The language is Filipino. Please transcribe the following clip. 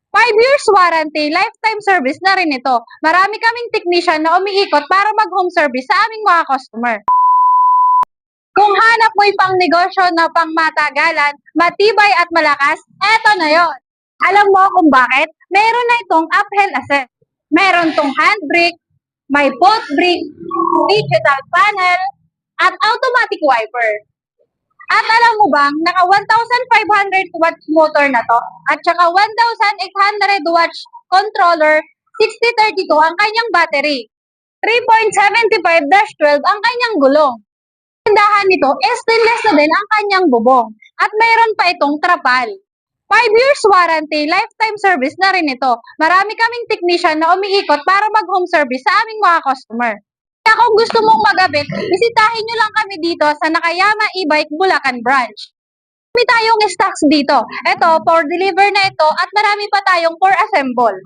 5 years warranty, lifetime service na rin ito. Marami kaming technician na umiikot para mag-home service sa aming mga customer. Kung hanap mo'y pang negosyo na pang matagalan, matibay at malakas, eto na yon. Alam mo kung bakit? Meron na itong uphill assist. Meron tong handbrake, may both brake, digital panel, at automatic wiper. At alam mo bang, naka 1,500 watts motor na to, at saka 1,800 watts controller, 6032 ang kanyang battery. 3.75-12 ang kanyang gulong. Tindahan nito, stainless na din ang kanyang bubong. At mayroon pa itong trapal. 5 years warranty, lifetime service na rin ito. Marami kaming technician na umiikot para mag-home service sa aming mga customer. Kaya kung gusto mong magabit, bisitahin nyo lang kami dito sa Nakayama e-bike Bulacan branch. Marami tayong stocks dito. Ito, for deliver na ito at marami pa tayong for assemble.